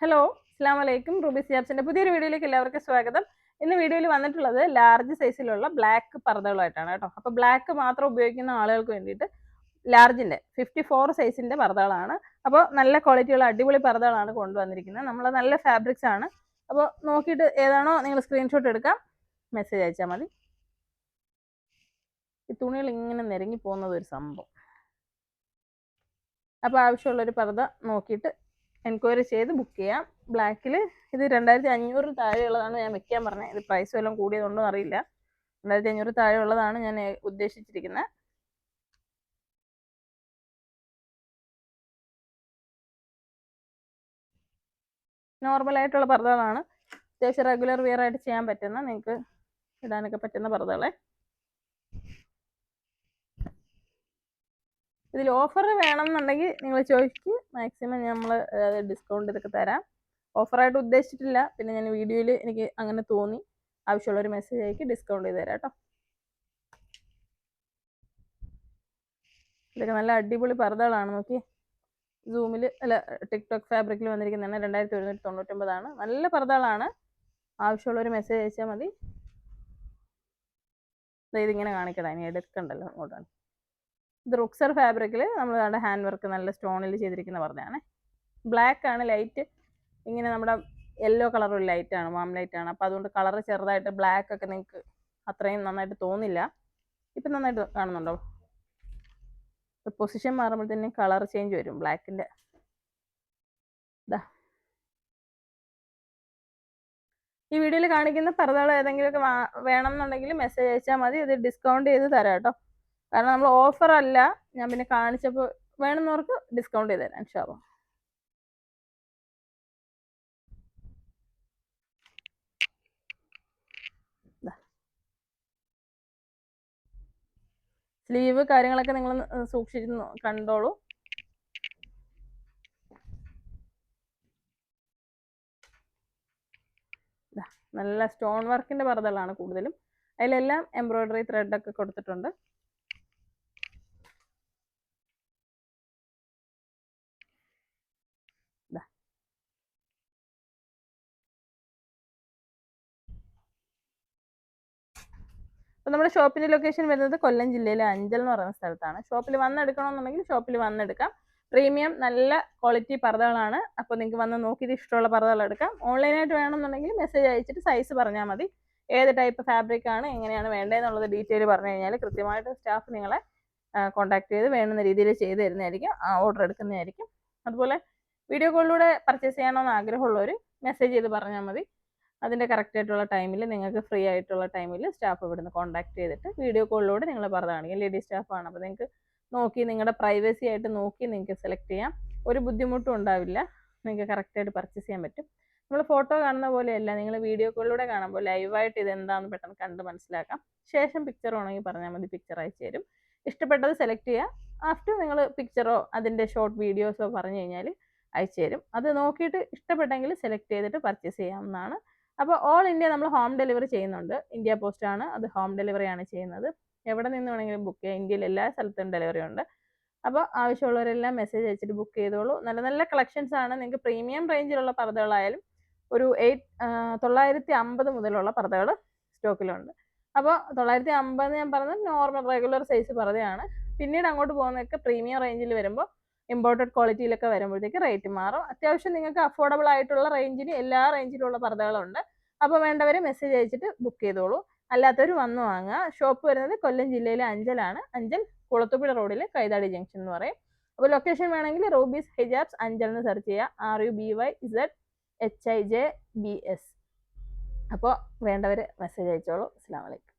Hello, അസ്സാം വലൈക്കും. Ruby സിയാബ്സിന്റെ പുതിയൊരു വീഡിയോയിലേക്ക് എല്ലാവർക്കും സ്വാഗതം. ഇന്ന് വീഡിയോയിൽ വന്നിട്ടുള്ളത് ലാർജ് സൈസിലുള്ള ബ്ലാക്ക് പർദ്ദകളായിട്ടാണ് കേട്ടോ. അപ്പോൾ ബ്ലാക്ക് മാത്രം ഉപയോഗിക്കുന്ന ആളുകൾക്ക് വേണ്ടിയിട്ട് ലാർജിന്റെ 54 സൈസിന്റെ പർദ്ദകളാണ്. അപ്പോൾ നല്ല ക്വാളിറ്റിയുള്ള അടിപൊളി പർദ്ദകളാണ് കൊണ്ടുവന്നിരിക്കുന്നത്. നമ്മൾ നല്ല ഫാബ്രിക്സ് ആണ്. അപ്പോൾ നോക്കിയിട്ട് ഏതാണോ നിങ്ങൾ സ്ക്രീൻഷോട്ട് എടുക്കാം, മെസ്സേജ് അയച്ചാൽ മതി. ഈ തുണികൾ ഇങ്ങനെ നിരങ്ങി പോകുന്നത് ഒരു സംഭവം. അപ്പോൾ ആവശ്യമുള്ളൊരു പർദ്ദ നോക്കിയിട്ട് എൻക്വയറി ചെയ്ത് ബുക്ക് ചെയ്യാം. ബ്ലാക്കിൽ ഇത് 2500 താഴെയുള്ളതാണ് ഞാൻ വെക്കാൻ പറഞ്ഞത്. ഇത് പ്രൈസ് വല്ലതും കൂടിയതുകൊണ്ടോ അറിയില്ല. 2500 താഴെയുള്ളതാണ് ഞാൻ ഉദ്ദേശിച്ചിരിക്കുന്നത്. നോർമലായിട്ടുള്ള പർദ്ദകളാണ്. അത്യാവശ്യം റെഗുലർ വെയർ ആയിട്ട് ചെയ്യാൻ പറ്റുന്ന, നിങ്ങൾക്ക് ഇടാനൊക്കെ പറ്റുന്ന പർദ്ദകളെ. ഇതിൽ ഓഫർ വേണം എന്നുണ്ടെങ്കിൽ നിങ്ങൾ ചോദിക്കും, മാക്സിമം നമ്മൾ ഡിസ്കൗണ്ട് ഇതൊക്കെ തരാം. ഓഫറായിട്ട് ഉദ്ദേശിച്ചിട്ടില്ല, പിന്നെ ഞാൻ വീഡിയോയിൽ എനിക്ക് അങ്ങനെ തോന്നി. ആവശ്യമുള്ളൊരു മെസ്സേജ് ആയിരിക്കും, ഡിസ്കൗണ്ട് ചെയ്ത് തരാം കേട്ടോ. ഇതൊക്കെ നല്ല അടിപൊളി പർദ്ദകളാണ്. നോക്കി, സൂമിൽ അല്ല ടിക്ടോക്ക് ഫാബ്രിക്കിൽ വന്നിരിക്കുന്നതാണ്. 2199 നല്ല പർദ്ദകളാണ്. ആവശ്യമുള്ളൊരു മെസ്സേജ് അയച്ചാൽ മതി. ഇതിങ്ങനെ കാണിക്കടാ, ഇനി എടുക്കണ്ടല്ലോ അങ്ങോട്ടാണ്. ഇത് റുക്സർ ഫാബ്രിക്കിൽ നമ്മൾ ഹാൻഡ് വർക്ക് നല്ല സ്റ്റോണിൽ ചെയ്തിരിക്കുന്ന പർദ്ദയാണ്. ബ്ലാക്ക് ആണ്, ലൈറ്റ് ഇങ്ങനെ നമ്മുടെ യെല്ലോ കളറുള്ള ലൈറ്റാണ്, വാം ലൈറ്റാണ്. അപ്പോൾ അതുകൊണ്ട് കളർ ചെറുതായിട്ട് ബ്ലാക്ക് ഒക്കെ നിങ്ങൾക്ക് അത്രയും നന്നായിട്ട് തോന്നില്ല. ഇപ്പം നന്നായിട്ട് കാണുന്നുണ്ടോ? പൊസിഷൻ മാറുമ്പോഴത്തേനും കളർ ചേഞ്ച് വരും ബ്ലാക്കിൻ്റെ. ഇതാ ഈ വീഡിയോയിൽ കാണിക്കുന്ന പർദ്ദകൾ ഏതെങ്കിലുമൊക്കെ വേണം എന്നുണ്ടെങ്കിൽ മെസ്സേജ് അയച്ചാൽ മതി. ഇത് ഡിസ്കൗണ്ട് ചെയ്ത് തരാം കേട്ടോ. കാരണം നമ്മൾ ഓഫർ അല്ല, ഞാൻ പിന്നെ കാണിച്ചപ്പോൾ വേണമെന്നവർക്ക് ഡിസ്കൗണ്ട് ചെയ്ത് തരാം ഇൻഷാ അല്ലാഹ്. സ്ലീവ് കാര്യങ്ങളൊക്കെ നിങ്ങൾ സൂക്ഷിച്ച് കണ്ടോളൂ. നല്ല സ്റ്റോൺ വർക്കിന്റെ പർദ്ദകളാണ് കൂടുതലും. അതിലെല്ലാം എംബ്രോയിഡറി ത്രെഡൊക്കെ കൊടുത്തിട്ടുണ്ട്. അപ്പോൾ നമ്മുടെ ഷോപ്പിന്റെ ലൊക്കേഷൻ വരുന്നത് കൊല്ലം ജില്ലയിലെ അഞ്ചൽ എന്ന് പറയുന്ന സ്ഥലത്താണ്. ഷോപ്പിൽ വന്നെടുക്കണമെന്നുണ്ടെങ്കിൽ ഷോപ്പിൽ വന്നെടുക്കാം. പ്രീമിയം നല്ല ക്വാളിറ്റി പർദ്ദകളാണ്. അപ്പോൾ നിങ്ങൾക്ക് വന്ന് നോക്കിയിട്ട് ഇഷ്ടമുള്ള പർദ്ദകൾ എടുക്കാം. ഓൺലൈനായിട്ട് വേണമെന്നുണ്ടെങ്കിൽ മെസ്സേജ് അയച്ചിട്ട് സൈസ് പറഞ്ഞാൽ മതി. ഏത് ടൈപ്പ് ഫാബ്രിക് ആണ്, എങ്ങനെയാണ് വേണ്ടതെന്നുള്ളത് ഡീറ്റെയിൽ പറഞ്ഞു കഴിഞ്ഞാൽ കൃത്യമായിട്ട് സ്റ്റാഫ് നിങ്ങളെ കോൺടാക്ട് ചെയ്ത് വേണ്ടുന്ന രീതിയിൽ ചെയ്ത് തരുന്നതായിരിക്കും, ഓർഡർ എടുക്കുന്നതായിരിക്കും. അതുപോലെ വീഡിയോ കോളിലൂടെ പർച്ചേസ് ചെയ്യണമെന്ന് ആഗ്രഹമുള്ളവർ മെസ്സേജ് ചെയ്ത് പറഞ്ഞാൽ മതി. അതിൻ്റെ കറക്റ്റ് ആയിട്ടുള്ള ടൈമിൽ, നിങ്ങൾക്ക് ഫ്രീ ആയിട്ടുള്ള ടൈമിൽ സ്റ്റാഫ് ഇവിടുന്ന് കോൺടാക്ട് ചെയ്തിട്ട് വീഡിയോ കോളിലൂടെ നിങ്ങൾ പറഞ്ഞാണെങ്കിൽ, ലേഡീസ് സ്റ്റാഫാണ്, അപ്പോൾ നിങ്ങൾക്ക് നോക്കി നിങ്ങളുടെ പ്രൈവസി ആയിട്ട് നോക്കി നിങ്ങൾക്ക് സെലക്ട് ചെയ്യാം. ഒരു ബുദ്ധിമുട്ടും ഉണ്ടാവില്ല. നിങ്ങൾക്ക് കറക്റ്റായിട്ട് പർച്ചേസ് ചെയ്യാൻ പറ്റും. നമ്മൾ ഫോട്ടോ കാണുന്ന പോലെയല്ല, നിങ്ങൾ വീഡിയോ കോളിലൂടെ കാണുമ്പോൾ ലൈവായിട്ട് ഇത് എന്താണെന്ന് പെട്ടെന്ന് കണ്ട് മനസ്സിലാക്കാം. ശേഷം പിക്ചർ ആണെങ്കിൽ പറഞ്ഞാൽ മതി, പിക്ചർ അയച്ചു തരും. ഇഷ്ടപ്പെട്ടത് സെലക്ട് ചെയ്യുക. ആഫ്റ്റർ നിങ്ങൾ പിക്ചറോ അതിൻ്റെ ഷോർട്ട് വീഡിയോസോ പറഞ്ഞു കഴിഞ്ഞാൽ അയച്ചു തരും. അത് നോക്കിയിട്ട് ഇഷ്ടപ്പെട്ടെങ്കിൽ സെലക്ട് ചെയ്തിട്ട് പർച്ചേസ് ചെയ്യാവുന്നതാണ്. അപ്പോൾ ഓൾ ഇന്ത്യ നമ്മൾ ഹോം ഡെലിവറി ചെയ്യുന്നുണ്ട്. ഇന്ത്യ പോസ്റ്റ് ആണ്, അത് ഹോം ഡെലിവറിയാണ് ചെയ്യുന്നത്. എവിടെ നിന്ന് വേണമെങ്കിലും ബുക്ക് ചെയ്യാം. ഇന്ത്യയിൽ എല്ലാ സ്ഥലത്തും ഡെലിവറി ഉണ്ട്. അപ്പോൾ ആവശ്യമുള്ളവരെല്ലാം മെസ്സേജ് അയച്ചിട്ട് ബുക്ക് ചെയ്തോളൂ. നല്ല നല്ല കളക്ഷൻസ് ആണ്. നിങ്ങൾക്ക് പ്രീമിയം റേഞ്ചിലുള്ള പർദ്ദകളായാലും ഒരു 950 മുതലുള്ള പർദ്ദകൾ സ്റ്റോക്കിലുണ്ട്. അപ്പോൾ 950 ഞാൻ പറഞ്ഞത് നോർമൽ റെഗുലർ സൈസ് പർദ്ദയാണ്. പിന്നീട് അങ്ങോട്ട് പോകുന്നതൊക്കെ പ്രീമിയം റേഞ്ചിൽ വരുമ്പോൾ ഇമ്പോർട്ടഡ് ക്വാളിറ്റിയിലൊക്കെ വരുമ്പോഴത്തേക്ക് റേറ്റ് മാറും. അത്യാവശ്യം നിങ്ങൾക്ക് അഫോർഡബിൾ ആയിട്ടുള്ള റേഞ്ചിൽ എല്ലാ റേഞ്ചിലുള്ള പർദ്ദകളുണ്ട്. അപ്പോൾ വേണ്ടവർ മെസ്സേജ് അയച്ചിട്ട് ബുക്ക് ചെയ്തോളൂ. അല്ലാത്തവർ വന്ന് വാങ്ങുക. ഷോപ്പ് വരുന്നത് കൊല്ലം ജില്ലയിലെ അഞ്ചലാണ്. അഞ്ചൽ കുളത്തുപുഴ റോഡിൽ കൈതാടി ജംഗ്ഷൻ എന്ന് പറയും. അപ്പോൾ ലൊക്കേഷൻ വേണമെങ്കിൽ റൂബീസ് ഹിജാബ്സ് അഞ്ചൽ എന്ന് സെർച്ച് ചെയ്യുക. RUBYZHIJBS. അപ്പോൾ വേണ്ടവർ മെസ്സേജ് അയച്ചോളൂ. അസ്സലാമു അലൈക്കും.